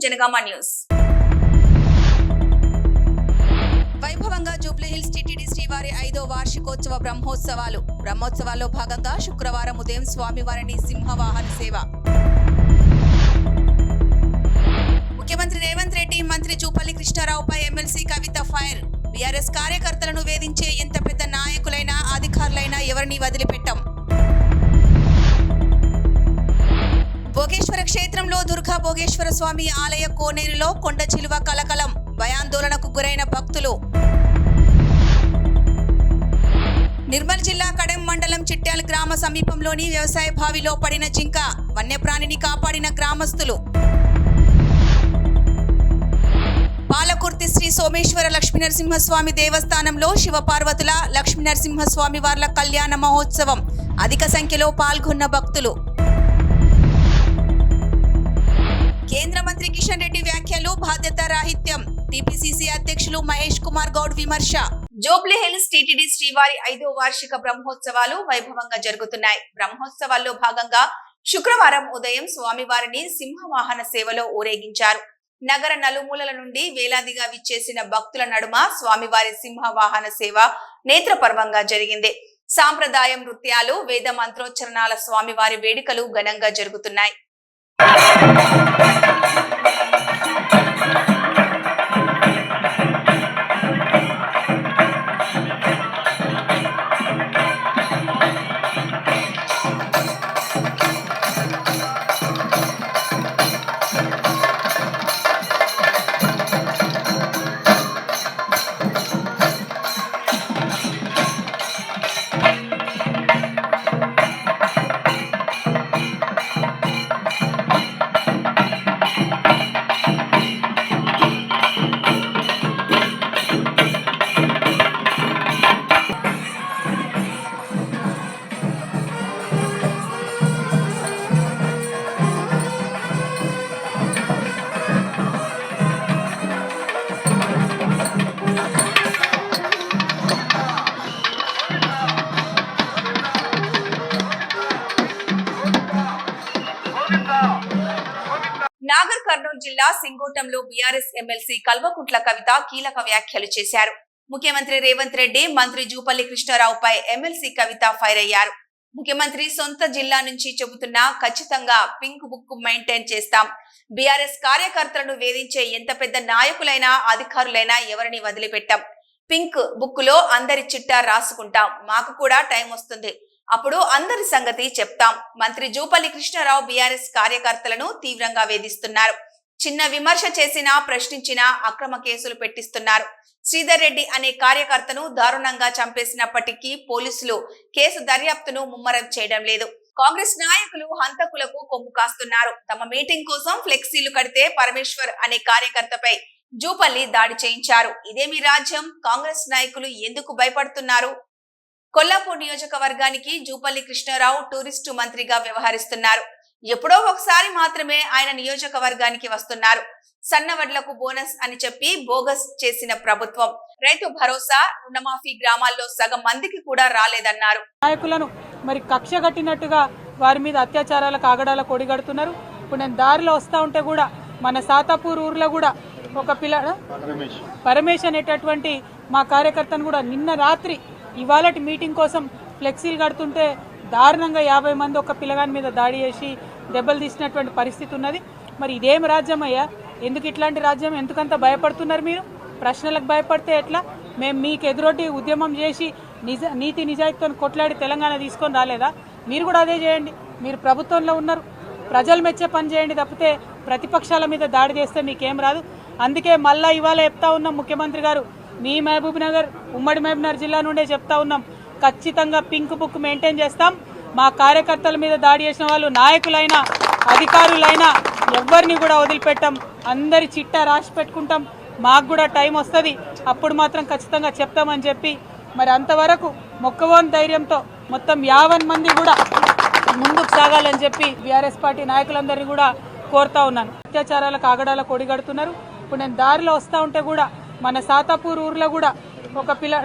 Janagama news. వైభవంగా Jubilee Hills TTD శ్రీవారి 5వ వార్షికోత్సవ బ్రహ్మోత్సవాల్లో భాగంగా శుక్రవారం ఉదయం స్వామివారిని సింహవాహన సేవ. ముఖ్యమంత్రి రేవంత్ రెడ్డి మంత్రి జూపల్లి కృష్ణారావుపై ఎమ్మెల్సీ కవిత ఫైర్. బీఆర్ఎస్ కార్యకర్తలను వేధించే ఎంత పెద్ద నాయకులైనా అధికారులైనా ఎవరిని వదిలిపెట్టాం. భోగేశ్వర క్షేత్రంలో దుర్గా భోగేశ్వర స్వామి ఆలయ కోనేరులో కొండ చిలువ కలకలం. భయాందోళనకు గురైన భక్తులు. నిర్మల్ జిల్లా కడెం మండలం చిట్యాల గ్రామ సమీపంలోని వ్యవసాయ బావిలో పడిన జింక. వన్యప్రాణిని కాపాడిన గ్రామస్తులు. పాలకుర్తి శ్రీ సోమేశ్వర లక్ష్మీనరసింహస్వామి దేవస్థానంలో శివపార్వతుల లక్ష్మీనరసింహస్వామి వార్ల కళ్యాణ మహోత్సవం. అధిక సంఖ్యలో పాల్గొన్న భక్తులు. కేంద్ర మంత్రి కిషన్ రెడ్డి వ్యాఖ్యలు బాధ్యత రాహిత్యం. టీపీసీసీ అధ్యక్షులు మహేష్ కుమార్ గౌడ్ విమర్శ. జూబ్లీహిల్స్ టీటీడీ శ్రీవారి 5వ వార్షిక బ్రహ్మోత్సవాలు వైభవంగా జరుగుతున్నాయి. బ్రహ్మోత్సవాల్లో భాగంగా శుక్రవారం ఉదయం స్వామివారిని సింహవాహన సేవలో ఊరేగించారు. నగర నలుమూలల నుండి వేలాదిగా విచ్చేసిన భక్తుల నడుమ స్వామివారి సింహవాహన సేవ నేత్రపర్వంగా జరిగింది. సాంప్రదాయ నృత్యాలు, వేద మంత్రోచ్చరణాల స్వామివారి వేడుకలు ఘనంగా జరుగుతున్నాయి. నాగర్ కర్నూలు జిల్లా సింగోటంలో బీఆర్ఎస్ ఎమ్మెల్సీ కల్వకుంట్ల కవిత కీలక వ్యాఖ్యలు చేశారు. ముఖ్యమంత్రి రేవంత్ రెడ్డి, మంత్రి జూపల్లి కృష్ణారావుపై ఎమ్మెల్సీ కవిత ఫైర్ అయ్యారు. ముఖ్యమంత్రి సొంత జిల్లా నుంచి చెబుతున్నా ఖచ్చితంగా పింక్ బుక్ మెయింటైన్ చేస్తాం. బీఆర్ఎస్ కార్యకర్తలను వేధించే ఎంత పెద్ద నాయకులైనా అధికారులైనా ఎవరిని వదిలిపెట్టాం. పింక్ బుక్ లో అందరి చిట్టా రాసుకుంటాం. మాకు కూడా టైం వస్తుంది, అప్పుడు అందరి సంగతి చెప్తాం. మంత్రి జూపల్లి కృష్ణారావు బీఆర్ఎస్ కార్యకర్తలను తీవ్రంగా వేధిస్తున్నారు. చిన్న విమర్శ చేసినా, ప్రశ్నించినా అక్రమ కేసులు పెట్టిస్తున్నారు. శ్రీధర్ రెడ్డి అనే కార్యకర్తను దారుణంగా చంపేసినప్పటికీ పోలీసులు కేసు దర్యాప్తును ముమ్మరం చేయడం లేదు. కాంగ్రెస్ నాయకులు హంతకులకు కొమ్ము కాస్తున్నారు. తమ మీటింగ్ కోసం ఫ్లెక్సీలు కడితే పరమేశ్వర్ అనే కార్యకర్తపై జూపల్లి దాడి చేయించారు. ఇదేమి రాజ్యం? కాంగ్రెస్ నాయకులు ఎందుకు భయపడుతున్నారు? కొల్లాపూర్ నియోజకవర్గానికి జూపల్లి కృష్ణారావు టూరిస్టు మంత్రిగా వ్యవహరిస్తున్నారు. ఎప్పుడో ఒకసారి మాత్రమే ఆయన నియోజకవర్గానికి వస్తున్నారు. సన్నవడ్లకు బోనస్ అని చెప్పి బోగస్ చేసిన ప్రభుత్వం. రైతు భరోసా, రుణమాఫీ గ్రామాల్లో సగం మందికి కూడా రాలేదన్నారు. నాయకులను మరి కక్ష కట్టినట్టుగా వారి మీద అత్యాచారాలకు ఆగడాల కొడిగడుతున్నారు. ఇప్పుడు నేను దారిలో వస్తా ఉంటే కూడా మన సాతాపూర్ ఊర్లో కూడా ఒక పిల్ల పరమేశ్ అనేటటువంటి మా కార్యకర్తను కూడా నిన్న రాత్రి ఇవాళటి మీటింగ్ కోసం ఫ్లెక్సీలు కడుతుంటే దారుణంగా 50 మంది ఒక పిల్లగాని మీద దాడి చేసి దెబ్బలు తీసినటువంటి పరిస్థితి ఉన్నది. మరి ఇదేం రాజ్యం అయ్యా? ఎందుకు ఇట్లాంటి రాజ్యం? ఎందుకంత భయపడుతున్నారు మీరు? ప్రశ్నలకు భయపడితే ఎట్లా? మేము మీకు ఎదురొడ్డి ఉద్యమం చేసి నీతి నిజాయితీతో కొట్లాడి తెలంగాణ తీసుకొని రాలేదా? మీరు కూడా అదే చేయండి. మీరు ప్రభుత్వంలో ఉన్నారు, ప్రజలు మెచ్చే పని చేయండి తప్పితే ప్రతిపక్షాల మీద దాడి చేస్తే మీకేం రాదు. అందుకే మళ్ళా ఇవాళ చెప్తా ఉన్నాం, ముఖ్యమంత్రి గారు మీ మహబూబ్ నగర్, ఉమ్మడి మహబూబ్నగర్ జిల్లా నుండే చెప్తా ఉన్నాం, ఖచ్చితంగా పింక్ బుక్ మెయింటైన్ చేస్తాం. మా కార్యకర్తల మీద దాడి చేసిన వాళ్ళు నాయకులైనా అధికారులైనా ఎవరిని కూడా వదిలిపెట్టాం. అందరి చిట్టా రాసి పెట్టుకుంటాం. మాకు కూడా టైం వస్తుంది, అప్పుడు మాత్రం ఖచ్చితంగా చెప్తామని చెప్పి మరి అంతవరకు మొక్కవోని ధైర్యంతో మొత్తం 50 మంది కూడా ముందుకు సాగాలని చెప్పి బీఆర్ఎస్ పార్టీ నాయకులందరినీ కూడా కోరుతా ఉన్నాను. అత్యాచారాలకు ఆగడాల కొడిగడుతున్నారు. ఇప్పుడు నేను దారిలో వస్తా ఉంటే కూడా మన సాతాపూర్ ఊర్లో కూడా ఒక పిల్ల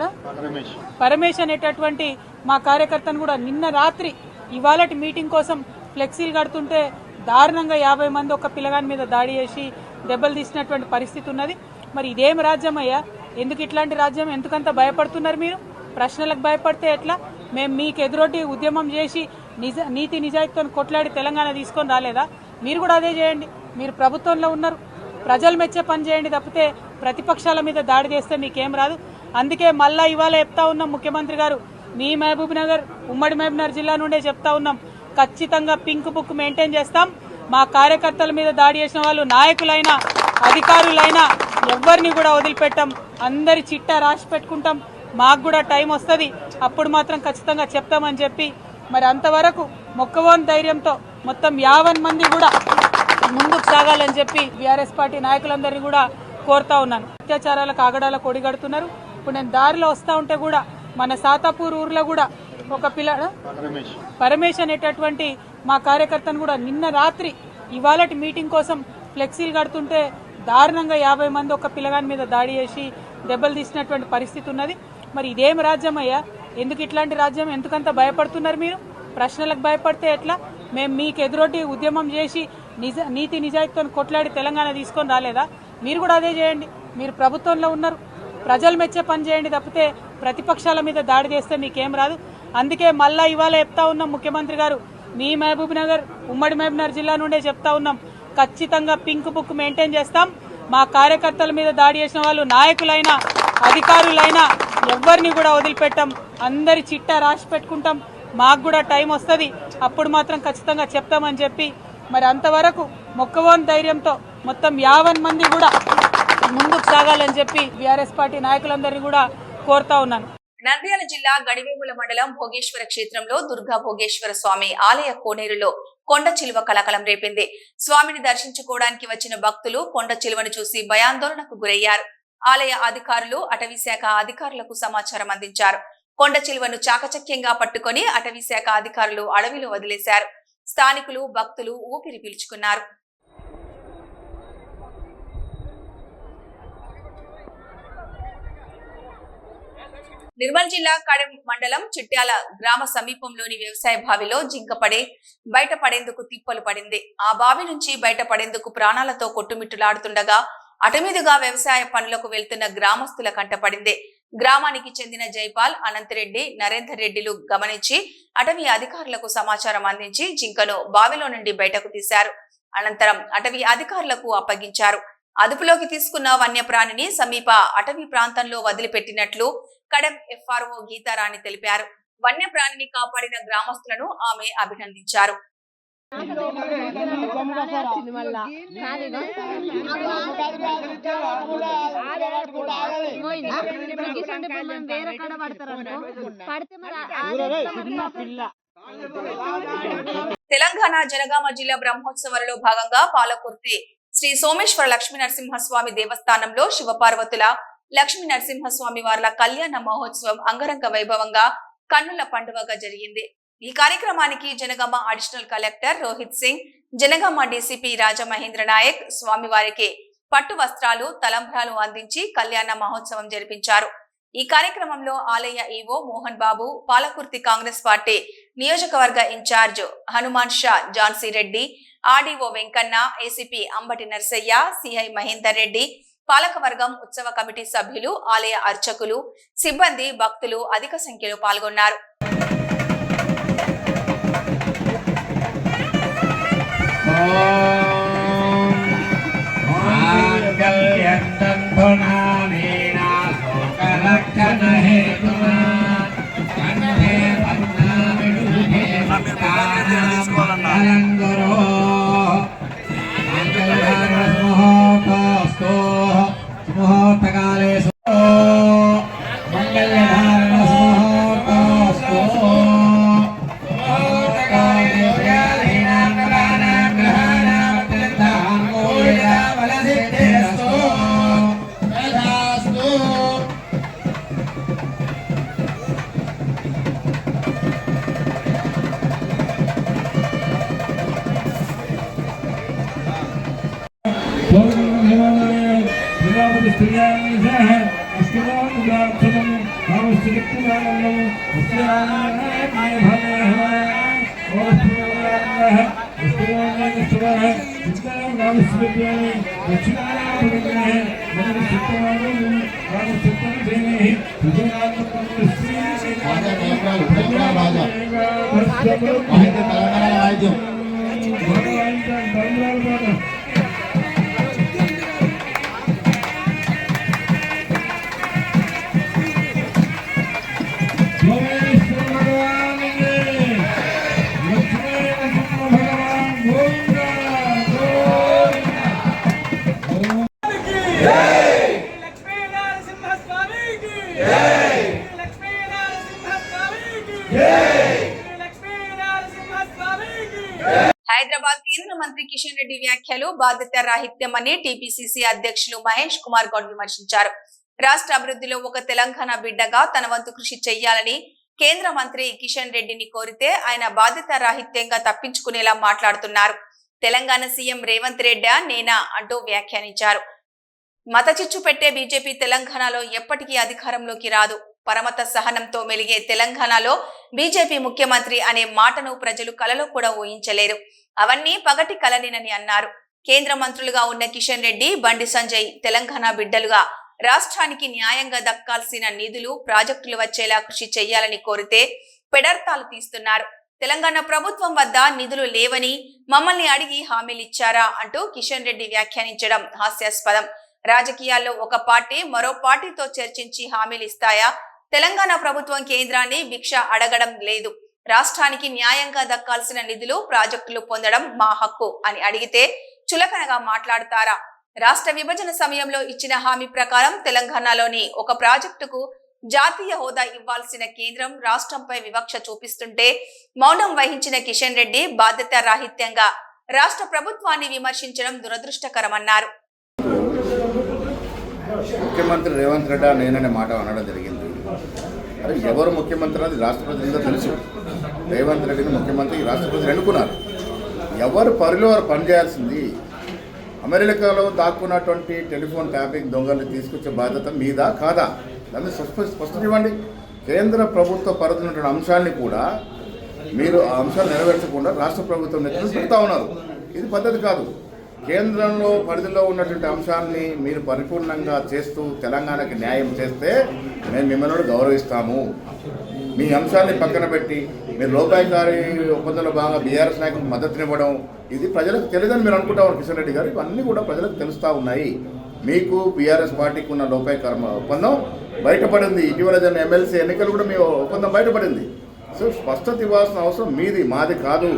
పరమేశ్ అనేటటువంటి మా కార్యకర్తను కూడా నిన్న రాత్రి ఇవాళటి మీటింగ్ కోసం ఫ్లెక్సీలు కడుతుంటే దారుణంగా 50 మంది ఒక పిల్లగాని మీద దాడి చేసి దెబ్బలు తీసినటువంటి పరిస్థితి ఉన్నది. మరి ఇదేం రాజ్యం అయ్యా? ఎందుకు ఇట్లాంటి రాజ్యం? ఎందుకంత భయపడుతున్నారు మీరు? ప్రశ్నలకు భయపడితే ఎట్లా? మేము మీకు ఎదురొడ్డి ఉద్యమం చేసి నీతి నిజాయితీతో కొట్లాడి తెలంగాణ తీసుకొని రాలేదా? మీరు కూడా అదే చేయండి. మీరు ప్రభుత్వంలో ఉన్నారు, ప్రజలు మెచ్చే పని చేయండి తప్పితే ప్రతిపక్షాల మీద దాడి చేస్తే మీకేం రాదు. అందుకే మళ్ళా ఇవాళ చెప్తా ఉన్నాం, ముఖ్యమంత్రి గారు మీ మహబూబ్ నగర్ ఉమ్మడి మహబూబ్ నగర్ జిల్లా నుండే చెప్తా ఉన్నాం, ఖచ్చితంగా పింక్ బుక్ మెయింటైన్ చేస్తాం. మా కార్యకర్తల మీద దాడి చేసిన వాళ్ళు నాయకులైనా అధికారులైనా ఎవరిని కూడా వదిలిపెట్టాం. అందరి చిట్టా రాసి పెట్టుకుంటాం. మాకు కూడా టైం వస్తుంది, అప్పుడు మాత్రం ఖచ్చితంగా చెప్తామని చెప్పి మరి అంతవరకు మొక్కవోని ధైర్యంతో మొత్తం 50 మంది కూడా ముందుకు సాగాలని చెప్పి బీఆర్ఎస్ పార్టీ నాయకులందరినీ కూడా కోరుతా ఉన్నాను. అత్యాచారాలకు ఆగడాల కొడిగడుతున్నారు. ఇప్పుడు నేను దారిలో వస్తూ ఉంటే కూడా మన సాతాపూర్ ఊర్లో కూడా ఒక పరమేశ్ అనేటటువంటి మా కార్యకర్తను కూడా నిన్న రాత్రి ఇవాళటి మీటింగ్ కోసం ఫ్లెక్సీలు కడుతుంటే దారుణంగా 50 మంది ఒక పిల్లగాని మీద దాడి చేసి దెబ్బలు తీసినటువంటి పరిస్థితి ఉన్నది. మరి ఇదేం రాజ్యం అయ్యా? ఎందుకు ఇట్లాంటి రాజ్యం? ఎందుకంత భయపడుతున్నారు మీరు? ప్రశ్నలకు భయపడితే ఎట్లా? మేము మీకు ఎదురొడ్డి ఉద్యమం చేసి నీతి నిజాయితీతో కొట్లాడి తెలంగాణ తీసుకొని రాలేదా? మీరు కూడా అదే చేయండి. మీరు ప్రభుత్వంలో ఉన్నారు, ప్రజలు మెచ్చే పని చేయండి తప్పితే ప్రతిపక్షాల మీద దాడి చేస్తే మీకేం రాదు. అందుకే మళ్ళా ఇవాళ చెప్తా ఉన్నాం, ముఖ్యమంత్రి గారు మీ మహబూబ్ నగర్ ఉమ్మడి మహబూబ్ నగర్ జిల్లా నుండే చెప్తా ఉన్నాం, ఖచ్చితంగా పింక్ బుక్ మెయింటైన్ చేస్తాం. మా కార్యకర్తల మీద దాడి చేసిన వాళ్ళు నాయకులైనా అధికారులైనా ఎవరిని కూడా వదిలిపెట్టాం. అందరి చిట్టా రాసి పెట్టుకుంటాం. మాకు కూడా టైం వస్తుంది, అప్పుడు మాత్రం ఖచ్చితంగా చెప్తామని చెప్పి మరి అంతవరకు మొక్కవోని ధైర్యంతో మొత్తం 50 మంది కూడా ముందుకు సాగాలని చెప్పి బీఆర్ఎస్ పార్టీ నాయకులందరినీ కూడా కోరుతా ఉన్నాను. నంద్యాల జిల్లా గడివేముల మండలం భోగేశ్వర క్షేత్రంలో దుర్గా భోగేశ్వర స్వామి ఆలయ కోనేరులో కొండ చిలువ కలకలం రేపింది. స్వామిని దర్శించుకోవడానికి వచ్చిన భక్తులు కొండ చిలువను చూసి భయాందోళనకు గురయ్యారు. ఆలయ అధికారులు అటవీ శాఖ అధికారులకు సమాచారం అందించారు. కొండ చిలువను చాకచక్యంగా పట్టుకొని అటవీ శాఖ అధికారులు అడవిలో వదిలేశారు. స్థానికులు భక్తులు ఊపిరి పీల్చుకున్నారు. నిర్మల్ జిల్లా కడెం మండలం చిట్యాల గ్రామ సమీపంలోని వ్యవసాయ బావిలో జింక బయటపడేందుకు తిప్పలు పడింది. ఆ బావి నుంచి బయటపడేందుకు ప్రాణాలతో కొట్టుమిట్టులాడుతుండగా అటుమీదుగా వ్యవసాయ పనులకు వెళ్తున్న గ్రామస్తుల కంటపడింది. గ్రామానికి చెందిన జైపాల్, అనంతరెడ్డి, నరేందర్ రెడ్డిలు గమనించి అటవీ అధికారులకు సమాచారం అందించి జింకను బావిలో నుండి బయటకు తీశారు. అనంతరం అటవీ అధికారులకు అప్పగించారు. అదుపులోకి తీసుకున్న వన్యప్రాణిని సమీప అటవీ ప్రాంతంలో వదిలిపెట్టినట్లు కడెం ఎఫ్ఆర్ఓ గీతారాణి తెలిపారు. వన్యప్రాణిని కాపాడిన గ్రామస్తులను ఆమె అభినందించారు. తెలంగాణ జనగామ జిల్లా బ్రహ్మోత్సవాలలో భాగంగా పాలకుర్తి శ్రీ సోమేశ్వర లక్ష్మీ నరసింహస్వామి దేవస్థానంలో శివపార్వతుల లక్ష్మీ నరసింహస్వామి వార్ల కళ్యాణ మహోత్సవం అంగరంగ వైభవంగా కన్నుల పండుగగా జరిగింది. ఈ కార్యక్రమానికి Jangaon additional collector Rohit Singh, Jangaon DCP Rajamahendra Nayak స్వామివారికి పట్టు వస్త్రాలు, తలంబ్రాలు అందించి కళ్యాణ మహోత్సవం జరిపించారు. ఈ కార్యక్రమంలో ఆలయ ఈవో మోహన్ బాబు, పాలకుర్తి కాంగ్రెస్ పార్టీ నియోజకవర్గ incharge Hanuman Shah Jhansi Reddy, RDO Venkanna, ACP Ambati Narsaiah, CI Mahender Reddy, పాలకవర్గం, ఉత్సవ కమిటీ సభ్యులు, ఆలయ అర్చకులు, సిబ్బంది, భక్తులు అధిక సంఖ్యలో పాల్గొన్నారు. హైదరాబాద్ కేంద్ర మంత్రి కిషన్ రెడ్డి వ్యాఖ్యలు బాధ్యత రాహిత్యమని టీపీసీసీ అధ్యక్షులు మహేష్ కుమార్ గౌడ్ విమర్శించారు. రాష్ట్ర అభివృద్ధిలో ఒక తెలంగాణ బిడ్డగా తన వంతు కృషి చేయాలని కేంద్ర మంత్రి కిషన్ రెడ్డిని కోరితే ఆయన బాధ్యత రాహిత్యంగా తప్పించుకునేలా మాట్లాడుతున్నారు. తెలంగాణ సీఎం రేవంత్ రెడ్డి నేనా అంటూ వ్యాఖ్యానించారు. మత చిచ్చు పెట్టే బీజేపీ తెలంగాణలో ఎప్పటికీ అధికారంలోకి రాదు. పరమత సహనంతో మెలిగే తెలంగాణలో బీజేపీ ముఖ్యమంత్రి అనే మాటను ప్రజలు కలలో కూడా ఊహించలేరు. అవన్నీ పగటి కలనేనని అన్నారు. కేంద్ర మంత్రులుగా ఉన్న కిషన్ రెడ్డి, బండి సంజయ్ తెలంగాణ బిడ్డలుగా రాష్ట్రానికి న్యాయంగా దక్కాల్సిన నిధులు, ప్రాజెక్టులు వచ్చేలా కృషి చేయాలని కోరితే పెడర్థాలు తీస్తున్నారు. తెలంగాణ ప్రభుత్వం వద్ద నిధులు లేవని మమ్మల్ని అడిగి హామీలిచ్చారా అంటూ కిషన్ రెడ్డి వ్యాఖ్యానించడం హాస్యాస్పదం. రాజకీయాల్లో ఒక పార్టీ మరో పార్టీతో చర్చించి హామీలు ఇస్తాయా? తెలంగాణ ప్రభుత్వం కేంద్రాన్ని భిక్ష అడగడం లేదు. రాష్ట్రానికి న్యాయంగా దక్కాల్సిన నిధులు, ప్రాజెక్టులు పొందడం మా హక్కు అని అడిగితే చులకనగా మాట్లాడతారా? రాష్ట్ర విభజన సమయంలో ఇచ్చిన హామీ ప్రకారం తెలంగాణలోని ఒక ప్రాజెక్టుకు జాతీయ హోదా ఇవ్వాల్సిన కేంద్రం రాష్ట్రంపై వివక్ష చూపిస్తుంటే మౌనం వహించిన కిషన్ రెడ్డి బాధ్యత రాహిత్యంగా రాష్ట్ర ప్రభుత్వాన్ని విమర్శించడం దురదృష్టకరమన్నారు. ముఖ్యమంత్రి రేవంత్ రెడ్డి నేననే మాట అనడం జరిగింది. అరే ఎవరు ముఖ్యమంత్రి అది రాష్ట్ర ప్రజలందరూ తెలుసు. రేవంత్ రెడ్డిని ముఖ్యమంత్రి రాష్ట్ర ప్రజలు ఎన్నుకున్నారు. ఎవరు పరిలో వారు పనిచేయాల్సింది. అమెరికాలో దాక్కున్నటువంటి టెలిఫోన్ ట్యాపింగ్ దొంగల్ని తీసుకొచ్చే బాధ్యత మీదా కాదా? దాన్ని స్పష్టం ఇవ్వండి. కేంద్ర ప్రభుత్వ పరిధిలో ఉన్నటువంటి అంశాన్ని కూడా మీరు ఆ అంశాలు నెరవేర్చకుండా రాష్ట్ర ప్రభుత్వం నెత్తిన పెడతా ఉన్నారు. ఇది పద్ధతి కాదు. కేంద్రంలో పరిధిలో ఉన్నటువంటి అంశాన్ని మీరు పరిపూర్ణంగా చేస్తూ తెలంగాణకి న్యాయం చేస్తే మేము మిమ్మల్ని గౌరవిస్తాము. మీ అంశాన్ని పక్కన పెట్టి మీరు లోపాయికారి ఒప్పందంలో భాగంగా బీఆర్ఎస్ నాయకులకు మద్దతునివ్వడం ఇది ప్రజలకు తెలియదని మీరు అనుకుంటా ఉన్నారు కిషన్ రెడ్డి గారు. ఇవన్నీ కూడా ప్రజలకు తెలుస్తూ ఉన్నాయి. మీకు బీఆర్ఎస్ పార్టీకి ఉన్న లోపాయికార ఒప్పందం బయటపడింది. ఇటీవల జరిగిన ఎమ్మెల్సీ ఎన్నికలు కూడా మీ ఒప్పందం బయటపడింది. సో స్పష్టత ఇవ్వాల్సిన అవసరం మీది, మాది కాదు.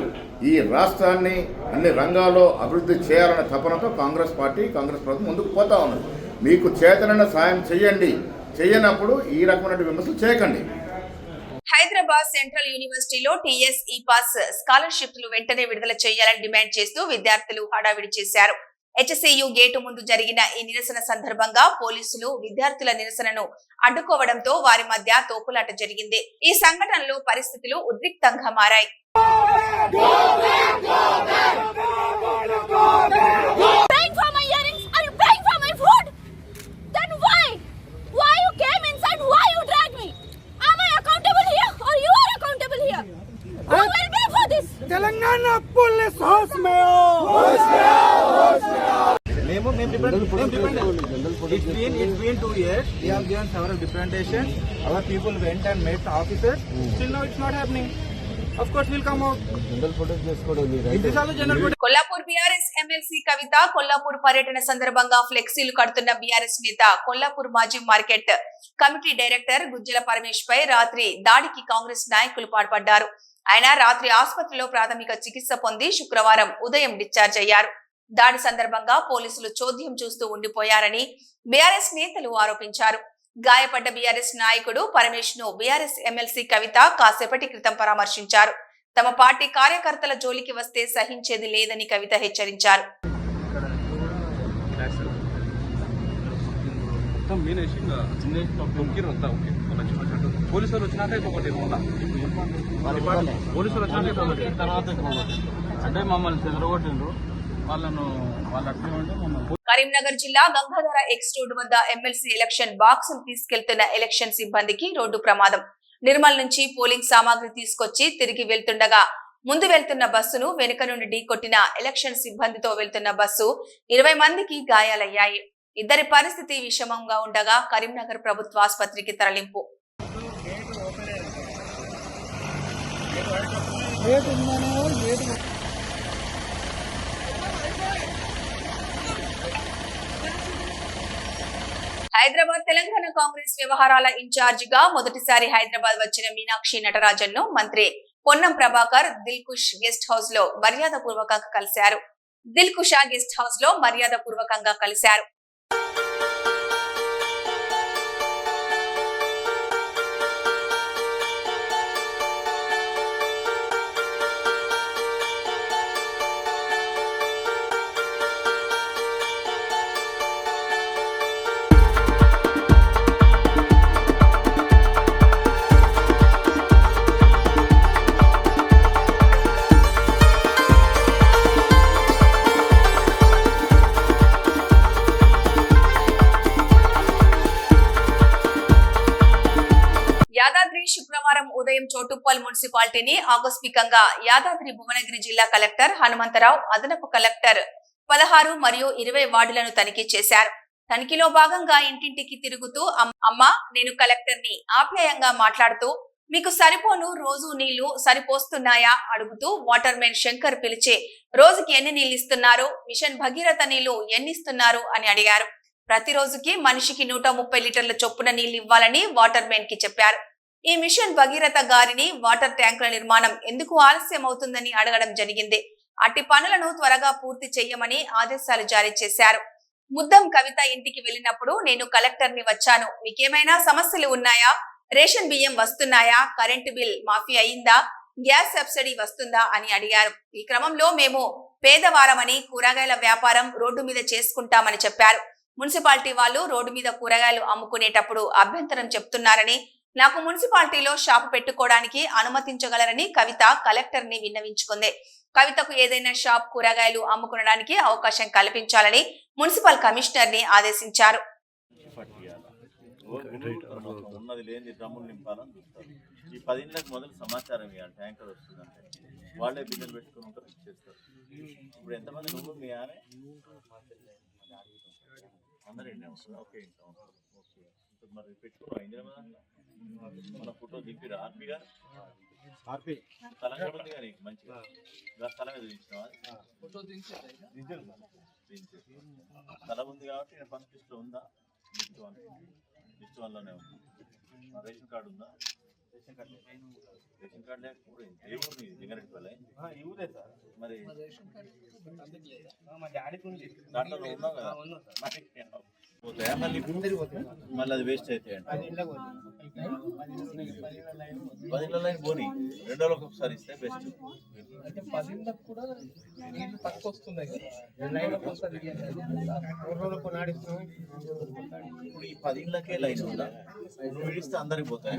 ఈ రాష్ట్రాన్ని అన్ని రంగాల్లో అభివృద్ధి చేయాలనే తపనతో కాంగ్రెస్ పార్టీ, కాంగ్రెస్ ప్రభుత్వం ముందుకు పోతా ఉన్నది. మీకు చేతనైన సాయం చేయండి. చేయనప్పుడు ఈ రకమైన విమర్శలు చేయకండి. హైదరాబాద్ సెంట్రల్ యూనివర్సిటీలో టీఎస్ ఈ పాస్ స్కాలర్షిప్లు వెంటనే విడుదల చేయాలని డిమాండ్ చేస్తూ విద్యార్థులు హడావిడి చేశారు. హెచ్సియు గేటు ముందు జరిగిన ఈ నిరసన సందర్భంగా పోలీసులు విద్యార్థుల నిరసనను అడ్డుకోవడంతో వారి మధ్య తోపులాట జరిగింది. ఈ సంఘటనలో పరిస్థితులు ఉద్రిక్తంగా మారాయి. Telangana police house May It's been 2 years. We have given several representations. Our people went and met officers. Still now it's not happening. Of course we'll come out. Kollapur BRS MLC Kavitha Kollapur పర్యటన సందర్భంగా ఫ్లెక్సీలు కడుతున్న బీఆర్ఎస్ నేత కొల్లాపూర్ మాజీ market committee director Gujjala Paramesh పై రాత్రి దాడికి కాంగ్రెస్ నాయకులు పాల్పడ్డారు. ఆయన రాత్రి ఆసుపత్రిలో ప్రాథమిక చికిత్స పొంది శుక్రవారం ఉదయం డిశ్చార్జ్ అయ్యారు. దాడి సందర్భంగా పోలీసులు చోద్యం చూస్తూ ఉండిపోయారని బీఆర్ఎస్ నేతలు ఆరోపించారు. గాయపడ్డ బీఆర్ఎస్ నాయకుడు పరమేష్ ను బీఆర్ఎస్ ఎమ్మెల్సీ కవిత కాసేపటి క్రితం పరామర్శించారు. తమ పార్టీ కార్యకర్తల జోలికి వస్తే సహించేది లేదని కవిత హెచ్చరించారు. కరీంనగర్ జిల్లా గంగాధర ఎక్స్ రోడ్ వద్ద ఎమ్మెల్సీ ఎలక్షన్ బాక్స్ తీసుకెళ్తున్న ఎలక్షన్ సిబ్బందికి రోడ్డు ప్రమాదం. నిర్మల్ నుంచి పోలింగ్ సామాగ్రి తీసుకొచ్చి తిరిగి వెళ్తుండగా ముందు వెళ్తున్న బస్సును వెనుక నుండి ఢీకొట్టిన ఎలక్షన్ సిబ్బందితో వెళ్తున్న బస్సు 20 మందికి గాయాలయ్యాయి. ఇద్దరి పరిస్థితి విషమంగా ఉండగా కరీంనగర్ ప్రభుత్వ ఆసుపత్రికి తరలింపు. హైదరాబాద్ తెలంగాణ కాంగ్రెస్ వ్యవహారాల ఇన్ఛార్జిగా మొదటిసారి హైదరాబాద్ వచ్చిన మీనాక్షి నటరాజన్ ను మంత్రి పొన్నం ప్రభాకర్ దిల్కుష్ గెస్ట్ హౌస్ లో మర్యాదపూర్వకంగా కలిశారు. దిల్కుషా గెస్ట్ హౌస్ లో మర్యాదపూర్వకంగా కలిశారు. యాదాద్రి శుక్రవారం ఉదయం చోటుప్పల్ మున్సిపాలిటీని ఆకస్మికంగా యాదాద్రి భువనగిరి జిల్లా కలెక్టర్ హనుమంతరావు, అదనపు కలెక్టర్ 16 మరియు 20 వార్డులను తనిఖీ చేశారు. తనిఖీలో భాగంగా ఇంటింటికి తిరుగుతూ అమ్మా నేను కలెక్టర్ ని ఆప్యాయంగా మాట్లాడుతూ మీకు సరిపోను రోజు నీళ్లు సరిపోస్తున్నాయా అడుగుతూ వాటర్ మెన్ శంకర్ పిలిచే రోజుకి ఎన్ని నీళ్లు ఇస్తున్నారు, మిషన్ భగీరథ నీళ్లు ఎన్ని ఇస్తున్నారు అని అడిగారు. ప్రతి రోజుకి మనిషికి 130 లీటర్ల చొప్పున నీళ్లు ఇవ్వాలని వాటర్ మెన్ కి చెప్పారు. ఈ మిషన్ భగీరథ గారిని వాటర్ ట్యాంకుల నిర్మాణం ఎందుకు ఆలస్యం అవుతుందని అడగడం జరిగింది. అట్టి పనులను త్వరగా పూర్తి చేయమని ఆదేశాలు జారీ చేశారు. ముద్దం కవిత ఇంటికి వెళ్ళినప్పుడు నేను కలెక్టర్ ని వచ్చాను, మీకేమైనా సమస్యలు ఉన్నాయా, రేషన్ బియ్యం వస్తున్నాయా, కరెంటు బిల్ మాఫీ అయిందా, గ్యాస్ సబ్సిడీ వస్తుందా అని అడిగారు. ఈ క్రమంలో మేము పేదవారమని కూరగాయల వ్యాపారం రోడ్డు మీద చేసుకుంటామని చెప్పారు. మున్సిపాలిటీ వాళ్ళు రోడ్డు మీద కూరగాయలు అమ్ముకునేటప్పుడు అభ్యంతరం చెప్తున్నారని, నాకు మున్సిపాలిటీలో షాపు పెట్టుకోవడానికి అనుమతించగలరని కవిత కలెక్టర్ ని విన్నవించుకుంది. కవితకు ఏదైనా షాప్ కూరగాయలు అమ్ముకునడానికి అవకాశం కల్పించాలని మున్సిపల్ కమిషనర్ ని ఆదేశించారు. ఉన్నది లేని డ్రమ్ములు నింపాలని చూస్తారు. ఈ 10 ఇళ్ళకి మొదలు సమాచారం ఇవ్వాలి. ట్యాంకర్ వస్తుందంటే వాళ్ళే బిల్లులు పెట్టుకుని ఉంటారు, చేస్తారు. ఇప్పుడు ఎంతమంది నువ్వు మీ ఆమె అందరూ ఇండియా ఉంటారు. ఓకే ఇంట్లో ఉంటారు. ఓకే మరి పెట్టుకున్నావు ఇండియా మన ఫోటో దింపిరా ఆర్పి గారు ఆర్పి స్థలం ఉంది కానీ మంచిగా స్థలం మీద దించినావా? స్థలం ఉంది కాబట్టి నేను ఫస్ట్ లిస్ట్లో ఉందా? లిస్ట్ వన్లోనే ఉంది. రేషన్ కార్డు ఉందా? రేషన్ కార్డు లేకపోతే ఏ ఊరు నీది? లింగారెడ్డిపల్లె ఈ ఊరే సార్. మరి దాంట్లో ఉన్నావు కదా, పోతాయా మళ్ళీ? మళ్ళీ అది వేస్ట్ అవుతాయండి. 10 ఇళ్ళకి పోనీ 2 రోజులకు ఒకసారి ఇస్తే బెస్ట్. 10 ఇళ్ళకి కూడా నీళ్ళు తక్కువ వస్తున్నాయి కదా, ఇప్పుడు ఈ 10 ఇళ్ళకే లైన్ ఉందా? నువ్వు విడిస్తే అందరికి పోతాయి.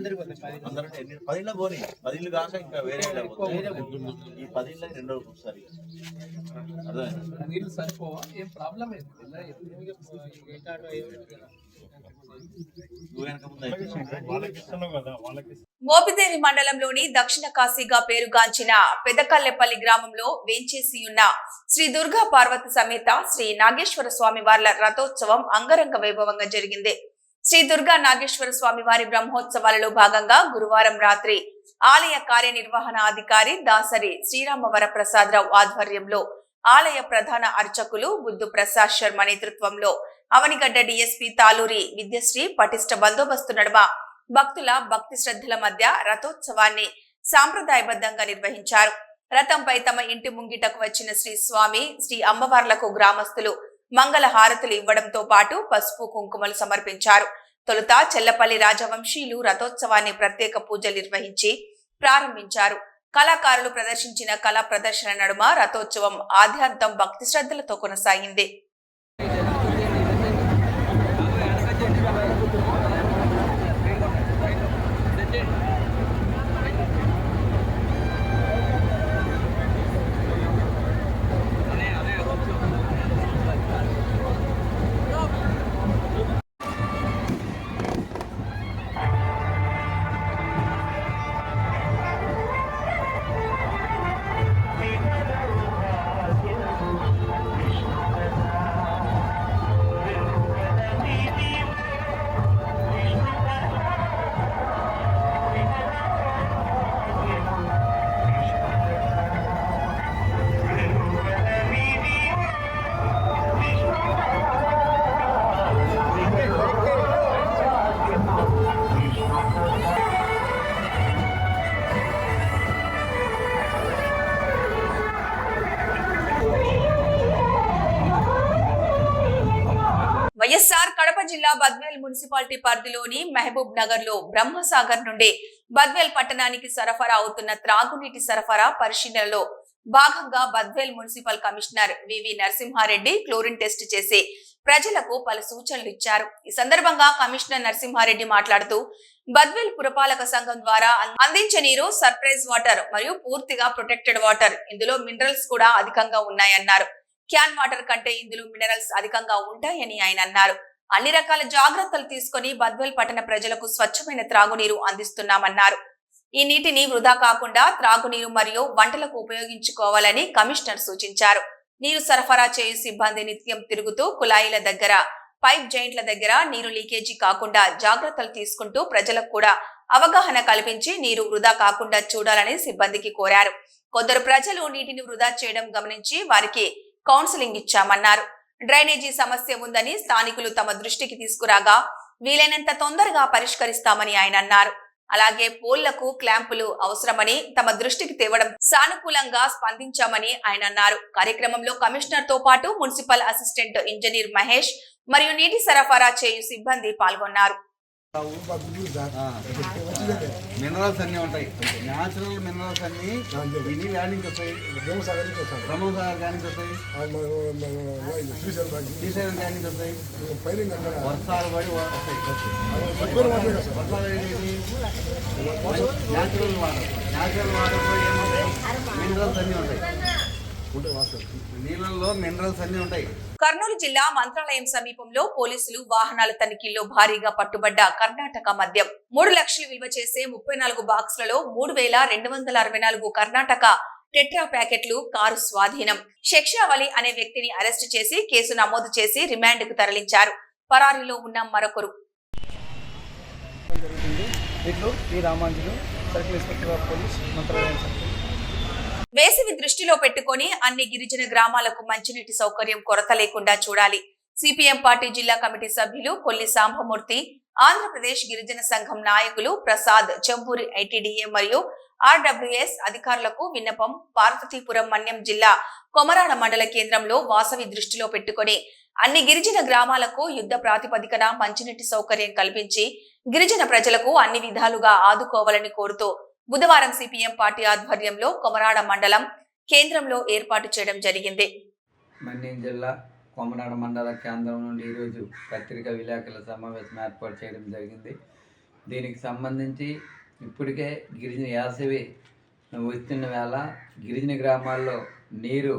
అందరికి 10 ఇళ్ళ పోనీ, 10 ఇళ్ళు కాక ఇంకా వేరే ఇళ్ళ పోతాయి. ఈ 10 ఇళ్ళకి 2 రోజులకు ఒకసారి అర్థమైందా? నీళ్ళు సరిపోవా? ఏం ప్రాబ్లం ఏంటి? మోపిదేవి మండలంలోని దక్షిణ కాశీగా పేరుగాంచిన పెదకల్లెపల్లి గ్రామంలో వేంచేసి ఉన్న శ్రీ దుర్గా పార్వతి సమేత శ్రీ నాగేశ్వర స్వామి వార్ల రథోత్సవం అంగరంగ వైభవంగా జరిగింది. శ్రీ దుర్గా నాగేశ్వర స్వామి వారి బ్రహ్మోత్సవాలలో భాగంగా గురువారం రాత్రి ఆలయ కార్యనిర్వహణాధికారి దాసరి శ్రీరామవర ప్రసాదరావు ఆధ్వర్యంలో ఆలయ ప్రధాన అర్చకులు బుద్ధు ప్రసాద్ శర్మ నేతృత్వంలో అవనిగడ్డ డిఎస్పీ తాలూరి విద్యశ్రీ పటిష్ట బందోబస్తు నడుమ భక్తుల భక్తి శ్రద్ధల మధ్య రథోత్సవాన్ని సాంప్రదాయబద్ధంగా నిర్వహించారు. రథంపై తమ ఇంటి ముంగిటకు వచ్చిన శ్రీ స్వామి, శ్రీ అమ్మవార్లకు గ్రామస్తులు మంగళ హారతులు ఇవ్వడంతో పాటు పసుపు కుంకుమలు సమర్పించారు. తొలుత చెల్లపల్లి రాజవంశీయులు రథోత్సవాన్ని ప్రత్యేక పూజలు నిర్వహించి ప్రారంభించారు. కళాకారులు ప్రదర్శించిన కళా ప్రదర్శన నడుమ రథోత్సవం ఆద్యంతం భక్తి శ్రద్ధలతో కొనసాగింది. జిల్లా బద్వేల్ మున్సిపాలిటీ పరిధిలోని మహబూబ్ నగర్ లో బ్రహ్మసాగర్ నుండి బద్వేల్ పట్టణానికి సరఫరా అవుతున్న త్రాగునీటి సరఫరా పరిశీలనలో భాగంగా బద్వేల్ మున్సిపల్ కమిషనర్ వివి నరసింహారెడ్డి క్లోరిన్ టెస్ట్ చేసి ప్రజలకు పలు సూచనలు ఇచ్చారు. ఈ సందర్భంగా కమిషనర్ నరసింహారెడ్డి మాట్లాడుతూ బద్వేల్ పురపాలక సంఘం ద్వారా అందించే నీరు సర్ప్రైజ్ వాటర్ మరియు పూర్తిగా ప్రొటెక్టెడ్ వాటర్. ఇందులో మినరల్స్ కూడా అధికంగా ఉన్నాయన్నారు. క్యాన్ వాటర్ కంటే ఇందులో మినరల్స్ అధికంగా ఉంటాయని ఆయన అన్నారు. అన్ని రకాల జాగ్రత్తలు తీసుకుని బద్వేల్ పట్టణ ప్రజలకు స్వచ్ఛమైన త్రాగునీరు అందిస్తున్నామన్నారు. ఈ నీటిని వృధా కాకుండా త్రాగునీరు మరియు వంటలకు ఉపయోగించుకోవాలని కమిషనర్ సూచించారు. నీరు సరఫరా చేయు సిబ్బంది నిత్యం తిరుగుతూ కుళాయిల దగ్గర, పైప్ జాయింట్ల దగ్గర నీరు లీకేజీ కాకుండా జాగ్రత్తలు తీసుకుంటూ ప్రజలకు కూడా అవగాహన కల్పించి నీరు వృధా కాకుండా చూడాలని సిబ్బందికి కోరారు. కొందరు ప్రజలు నీటిని వృధా చేయడం గమనించి వారికి కౌన్సిలింగ్ ఇచ్చామన్నారు. డ్రైనేజీ సమస్య ఉందని స్థానికులు తమ దృష్టికి తీసుకురాగా వీలైనంత తొందరగా పరిష్కరిస్తామని ఆయన అన్నారు. అలాగే పోల్లకు క్లాంపులు అవసరమని తమ దృష్టికి తేవడం సానుకూలంగా స్పందించామని ఆయన అన్నారు. కార్యక్రమంలో కమిషనర్ తో పాటు మున్సిపల్ అసిస్టెంట్ ఇంజనీర్ మహేష్ మరియు నీటి సరఫరా చేయు సిబ్బంది పాల్గొన్నారు. మినరల్స్ అన్నీ ఉంటాయి, న్యాచురల్ మినరల్స్ అన్నీ ఇన్ని వ్యానికి వస్తాయి, బ్రహ్మసాగర్ కానీ వస్తాయి, శ్రీశైలం కానీ వస్తాయి, వర్షాలు పడి వస్తాయి. న్యాచురల్ వాటర్లో ఏమవుతాయి, మినరల్స్ అన్నీ ఉంటాయి, నీళ్ళల్లో మినరల్స్ అన్నీ ఉంటాయి. కర్నూలు జిల్లా మంత్రాలయం సమీపంలో పోలీసులు వాహనాల తనిఖీల్లో భారీగా పట్టుబడ్డ కర్ణాటక మద్యం 3 లక్షలు విలువ చేసే 34 బాక్సులలో 3,264 కర్ణాటక టెట్రా ప్యాకెట్లు కారు స్వాధీనం. శిక్షావళి అనే వ్యక్తిని అరెస్టు చేసి కేసు నమోదు చేసి రిమాండ్ కు తరలించారు. పరారీలో ఉన్న మరొకరు వేసవి దృష్టిలో పెట్టుకుని అన్ని గిరిజన గ్రామాలకు మంచినీటి సౌకర్యం కొరత లేకుండా చూడాలి. సిపిఎం పార్టీ జిల్లా కమిటీ సభ్యులు కొల్లి సాంబమూర్తి, ఆంధ్రప్రదేశ్ గిరిజన సంఘం నాయకులు ప్రసాద్, చెంబూరి ఐటీడీఏ మరియు ఆర్డబ్ల్యూఎస్ అధికారులకు విన్నపం. పార్వతీపురం మన్యం జిల్లా కొమరాడ మండల కేంద్రంలో వాసవి దృష్టిలో పెట్టుకుని అన్ని గిరిజన గ్రామాలకు యుద్ధ ప్రాతిపదికన మంచినీటి సౌకర్యం కల్పించి గిరిజన ప్రజలకు అన్ని విధాలుగా ఆదుకోవాలని కోరుతూ బుధవారం సిపిఎం పార్టీ ఆధ్వర్యంలో కొమరాడ మండలం కేంద్రంలో ఏర్పాటు చేయడం జరిగింది. మన్యం జిల్లా కొమరాడ మండల కేంద్రం నుండి ఈరోజు పత్రికా విలేకరుల సమావేశం ఏర్పాటు చేయడం జరిగింది. దీనికి సంబంధించి ఇప్పటికే గిరిజన యాసవి వస్తున్న వేళ గిరిజన గ్రామాల్లో నీరు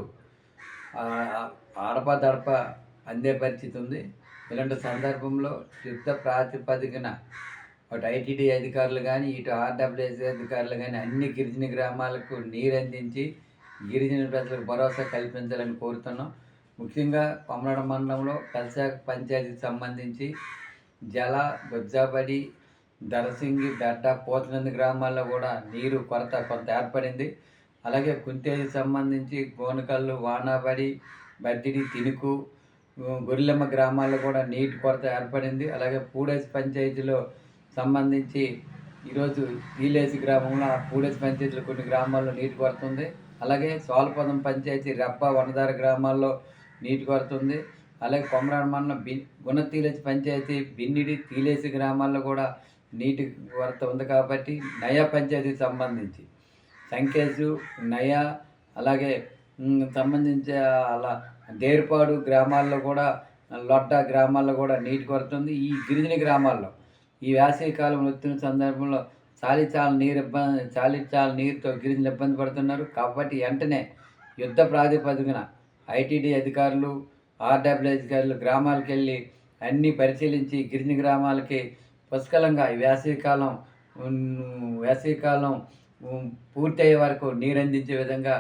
అడపదడప అందే పరిస్థితి ఉంది. ఇలాంటి సందర్భంలో యుద్ధ ప్రాతిపదికన అటు ఐటీడీ అధికారులు కానీ ఇటు ఆర్డబ్ల్యూఎస్ అధికారులు కానీ అన్ని గిరిజన గ్రామాలకు నీరు అందించి గిరిజన ప్రజలకు భరోసా కల్పించాలని కోరుతున్నాం. ముఖ్యంగా కొమరాడ మండలంలో కల్సాక పంచాయతీకి సంబంధించి జల, బొజ్జాబడి, దరసింగి, బెడ్డ, పోతనంది గ్రామాల్లో కూడా నీరు కొరత కొంత ఏర్పడింది. అలాగే కుంటేకి సంబంధించి గోనకల్లు, వానాబడి, బద్దిడి, తినుకు, గొర్రెలమ్మ గ్రామాల్లో కూడా నీటి కొరత ఏర్పడింది. అలాగే పూడేసి పంచాయతీలో సంబంధించి ఈరోజు ఈలేసి గ్రామంలో పూడేసి పంచాయతీలో కొన్ని గ్రామాల్లో నీటి కొరత ఉంది. అలాగే సోలపదం పంచాయతీ, రెప్ప, వనదార గ్రామాల్లో నీటి కొరత ఉంది. అలాగే కొమరాడ మండలం గుణతీలేసి పంచాయతీ, బిన్నిడి, తీలేసి గ్రామాల్లో కూడా నీటి కొరత ఉంది. కాబట్టి నయా పంచాయతీకి సంబంధించి సంకేసు, నయా, అలాగే సంబంధించి అలా దేర్పాడు గ్రామాల్లో కూడా, లొడ్డ గ్రామాల్లో కూడా నీటి కొరత ఉంది. ఈ గిరిజన గ్రామాల్లో ఈ వేసవి కాలం వచ్చిన సందర్భంలో చాలీచాల నీరుతో గిరిజనులు ఇబ్బంది పడుతున్నారు. కాబట్టి వెంటనే యుద్ధ ప్రాతిపదికన ఐటీడీ అధికారులు, ఆర్డబ్ల్యూ అధికారులు గ్రామాలకు వెళ్ళి అన్నీ పరిశీలించి గిరిజన గ్రామాలకి పుష్కలంగా ఈ వేసవికాలం పూర్తయ్యే వరకు నీరు అందించే విధంగా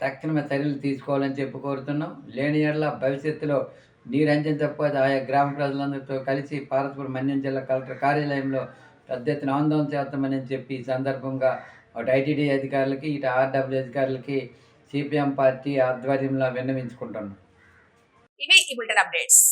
తక్షణ చర్యలు తీసుకోవాలని చెప్పి కోరుతున్నాం. లేని యెడల భవిష్యత్తులో నీరు అందించకపోతే ఆయా గ్రామ ప్రజలందరితో కలిసి పార్వతీపురం మన్యం జిల్లా కలెక్టర్ కార్యాలయంలో పెద్ద ఎత్తున ఆందోళన చేస్తామని చెప్పి ఈ సందర్భంగా అటు ఐటీడీ అధికారులకి ఇటు ఆర్డబ్ల్యూ అధికారులకి సిపిఎం పార్టీ ఆధ్వర్యంలో విన్నవించుకుంటున్నాం. ఇవి ఈ బులెటిన్ అప్డేట్స్.